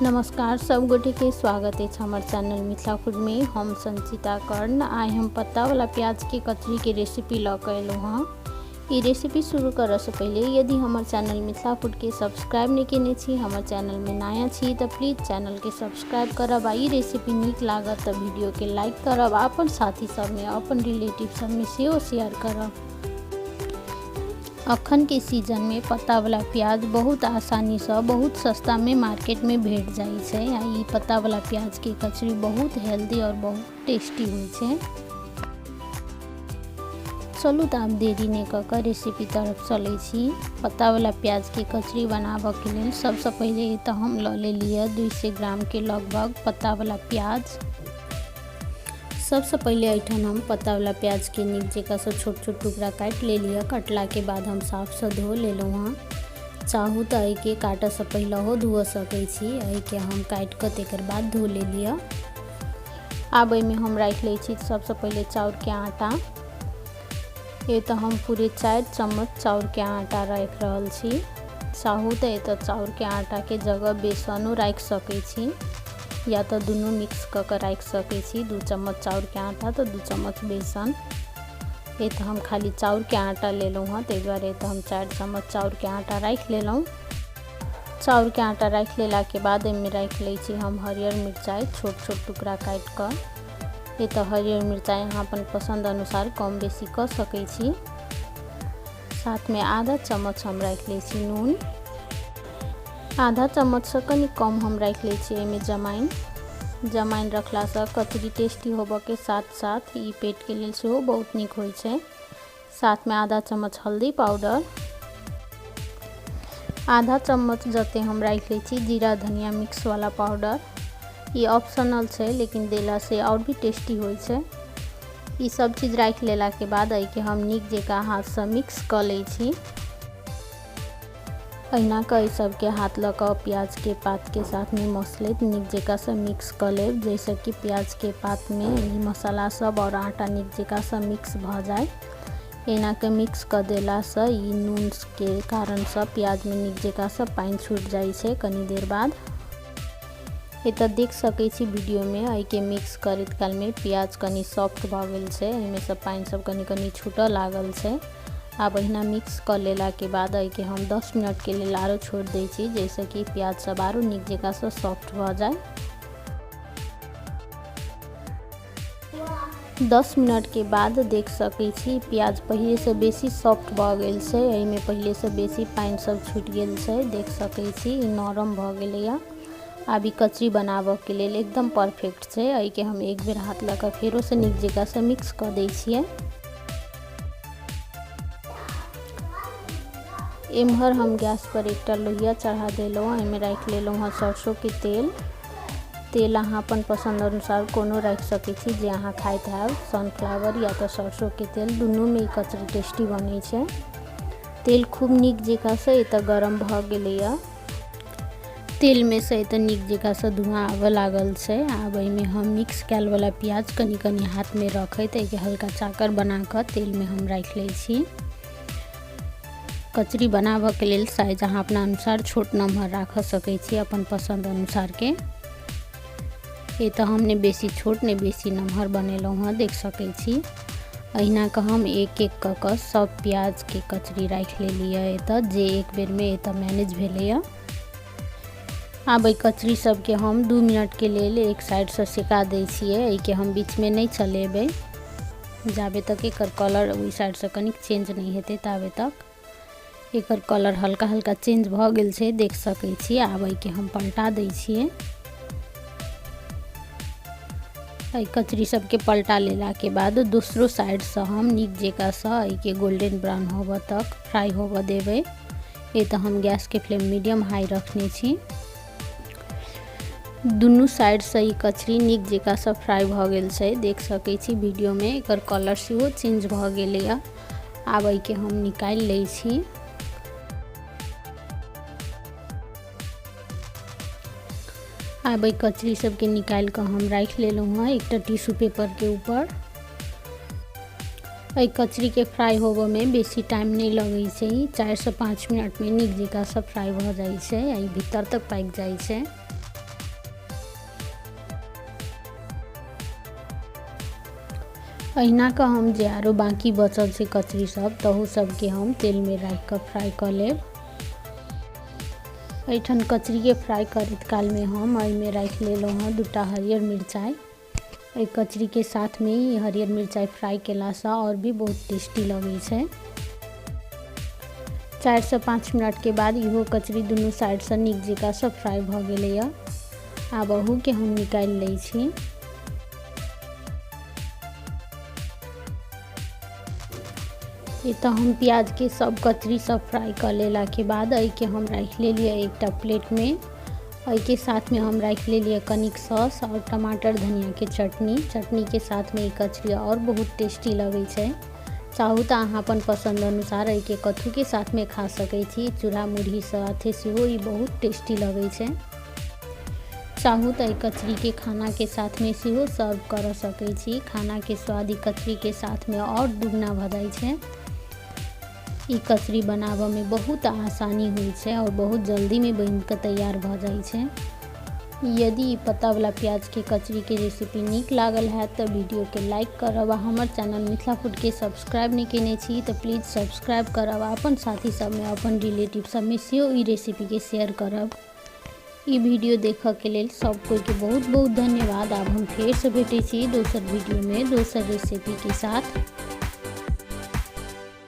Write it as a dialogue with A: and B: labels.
A: नमस्कार सब गोटे के स्वागत है हमारे चैनल मिथिला फूड में। हम संचिता कर्ण आए हम पत्ता वाला प्याज के कचरी के रेसिपी लग अलों हाँ। ये रेसिपी शुरू करे से पहले यदि हमारे चैनल मिथिला फूड के सब्सक्राइब नहीं केने छी, हमारे चैनल में नया छी तो प्लीज़ चैनल के सब्सक्राइब करब। ये रेसिपी नीक लागत तो वीडियो के लाइक करब, अपन साथी सब में अपन रिलेटिव सब में सेहो शेयर करब। अखन के सीजन में पत्ता वाला प्याज बहुत आसानी से बहुत सस्ता में मार्केट में भेट जाए छे। ई पत्ता वाला प्याज के कचरी बहुत हेल्दी और बहुत टेस्टी होय छे। चलू तो आप देरी नहीं कर रेसिपी तरफ चले छी। पत्ता वाला प्याज के कचरी बनाबे के लिए सबसे पहले तो हम ले लिए 200 ग्राम के लगभग पत्ता वाला प्याज। सबसे पहले ऐठन हम पत्ता वाला प्याज के नीक जगह से छोट छोट टुकड़ा काट ले लिया। कटला के बाद हम साफ से धो ले लो। हाँ चाहू तो आई के काटे से पहले हो धो सके छी। आई के हम काट कर तेकर बाद धो ले लिया। अब में हम रख ले छी सबसे पहले चाउर के आटा। ये तो हम पूरे 4 चम्मच चाउर के आटा रख रहल छी। चाहू तो ये तो चाउर के आटा के जगह बेसनो रख सके छी या तो दोनों मिक्स कर रख सके छी। 2 चम्मच चाउर के आटा तो 2 चम्मच बेसन। ये तो हम खाली चाउर के आटा ले लूँ हाँ, ते द्वारे तो हम 4 चम्मच चाउर के आटा रख ले लूँ। चाउर के आटा रख लेला के बाद इनमें रख ले छी हम हरियर मिर्चाई छोट छोट टुकड़ा काट कर। ये तो हरियर मिर्चाई यहाँ अपन पसंद अनुसार कम बेसी कर सके छी। साथ में आधा चम्मच हम रख ले छी नून। आधा चम्मच से कनी कम हम रख ले छी एमे जमाइन। जमाइन रखला से कचरी टेस्टी होबे के साथ साथ ई पेट के लिए सेहो बहुत निक होय छे। साथ में आधा चम्मच हल्दी पाउडर। आधा चम्मच जते हम रख ले छी जीरा धनिया मिक्स वाला पाउडर। ये ऑप्शनल छे लेकिन देला से और भी टेस्टी होय छे। ई सब चीज रख लेला के बाद आई के हम निक जका हाथ से मिक्स कर ले छी। अहिना कई सबके हाथ लगा प्याज के पात के साथ में मसले निक जगह से मिक्स कर ले, जैसे कि प्याज के पात में ये मसाला सब और आटा निक जगह से मिक्स भ जाए। एना के मिक्स कर देला से ये नून के कारण से प्याज में निक जगह से पानी छूट जाए छे कनी देर बाद। ये तो देख सके छी वीडियो में आई के मिक्स करत काल में प्याज कनी सॉफ्ट भ गेल छे, एमे से पानी सब कनी कनी छूटे लागल छे। अब अहिना मिक्स कर लेला के बाद आई के हम 10 मिनट के लिए आरो छोड़ दे छी, जैसे कि प्याज सब आरो निक जगह से सॉफ्ट हो जाए। 10 मिनट के बाद देख सके छी प्याज पहले से बेसी सॉफ्ट भ गेल छे। एमे पहले से बेसी पानी सब छूट गेल छे। देख सके छी नरम भ गेलैया। अब ई कचरी बनाबे के लिए एकदम परफेक्ट छे। आई के हम एक बेर हाथ लगा फेरो से निक जगह से मिक्स कर दै छियै। इम्हर हम गैस पर एक लोहिया चढ़ा देलहुँ। एमे रख लेलहुँ हाँ सरसों के तेल। तेल अहाँ अपन पसंद अनुसार कोनो रख सके छी जे अहाँ खाइत हैब, सनफ्लावर या तो सरसों के तेल, दोनों में कचरी टेस्टी बने छे। तेल खूब निक जगह से एत गरम भ गेलैया। तेल में से एत निक जगह से धुआं आवे लागल छे। आब एमे हम मिक्स कैल वाला प्याज कनी कनी हाथ में रखैत एके हल्का चाकर बना कर तेल में हम रख ले छी। कचरी बनाबे के लिए साइज अहाँ अपना अनुसार छोट नम्हर रख सके छी अपन पसंद अनुसार के। ये तो हमने बेसी छोट ने बेसी नम्हर बनेलहुँ हाँ, देख सके छी। अहिना के हम एक एक कर सब प्याज के कचरी रख ले लिया एत जे एक बेर में एत मैनेज भेलैया। आब कचरी सब के हम 2 मिनट के लिए एक साइड से सेका दै छियै। एके हम बीच में नहीं चलेबै जाबे तक एकर कलर ओई साइड से कनिक चेंज नहीं हेतै ताबे तक। एकर कलर हल्का हल्का चेंज भ गेल छे, देख सके छी। आब के हम पलटा दै छियै। कचरी सब के पलटा लेला के बाद दूसरो साइड से हम निक जगह से के गोल्डन ब्राउन होबे तक फ्राई होबे देबै। ये तो हम गैस के फ्लेम मीडियम हाई रखने छी। दुनू साइड से ई कचरी निक जगह से फ्राई भ गेल छे, देख सके छी वीडियो में एकर कलर सेहो चेंज भ गेलैया। आब के हम निकाल लै छी। अब कचरी सब के निकाल कर हम रख ले हाँ एक टिश्यू पेपर के ऊपर। कचरी के फ्राई होबे में बेसी टाइम नहीं लगे छै। 4 से 5 मिनट में निक जगह से फ्राई हो जाए छै। भीतर तक पक जाए छै। अहिना का हम जे आरो बाकी बचल से कचरी सब तहू सबके हम तेल में राख कर फ्राई कर लेब। एठन कचरी के फ्राई करत काल में हम एहिमे राख लेलहुँ हँ 2टा हरियर मिरचाई। एहि कचरी के साथ में ही हरियर मिरचाई फ्राई केला से और भी बहुत टेस्टी लगे छै। 4 से 5 मिनट के बाद इहो कचरी दुनू साइड से नीक जकाँ से फ्राई भ गेलै। आब अहू के हम निकाल लै छी। ये तो हम प्याज के सब कचरी सब फ्राई कर लेला के बाद एहि के हम रख ले लिए एकटा प्लेट में। एहि के साथ में हम रख ले लिए कनिक सॉस और टमाटर धनिया के चटनी के साथ में कचरी और बहुत टेस्टी लगे छै। चाहू तो अहाँ अपन पसंद अनुसार एहि के कथू के साथ में खा सकै छी। चूड़ा मुढ़ी साथे सेहो ई बहुत टेस्टी लगे छै। चाहू तो कचरी के खाना के साथ में सेहो सर्व कर सकै छी। खाना के स्वाद कचरी के साथ में और दुगना भ जाइ छै। ई कचरी बनाबे में बहुत आसानी होइ छै और बहुत जल्दी में बन के तैयार भ जाइ छै। यदि पत्ता वाला प्याज के कचरी के रेसिपी नीक लागल है तो वीडियो के लाइक करब। हमर चैनल मिथिला फूड के सब्सक्राइब नहीं केने छी तो प्लीज सब्सक्राइब करब। अपन साथी सब में अपन रिलेटिव सब में सेहो ई रेसिपी के शेयर करब। ई वीडियो देखा के लेल सब कोई के बहुत बहुत धन्यवाद। अब हम फिर से भेटे छी दोसर वीडियो में दोसर रेसिपी के साथ।